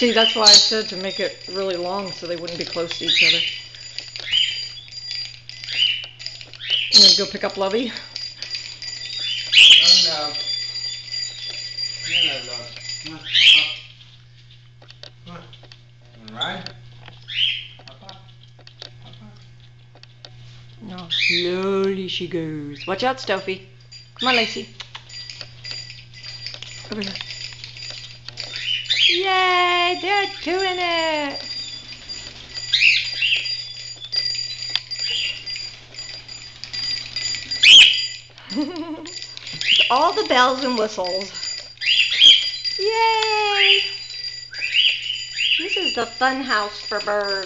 See, that's why I said to make it really long so they wouldn't be close to each other. I'm going to go pick up Lovey. Now slowly she goes. Watch out, Stuffy. Come on, Lacey. Over here. Yay, they're doing it. All the bells and whistles. Yay! This is the fun house for birds.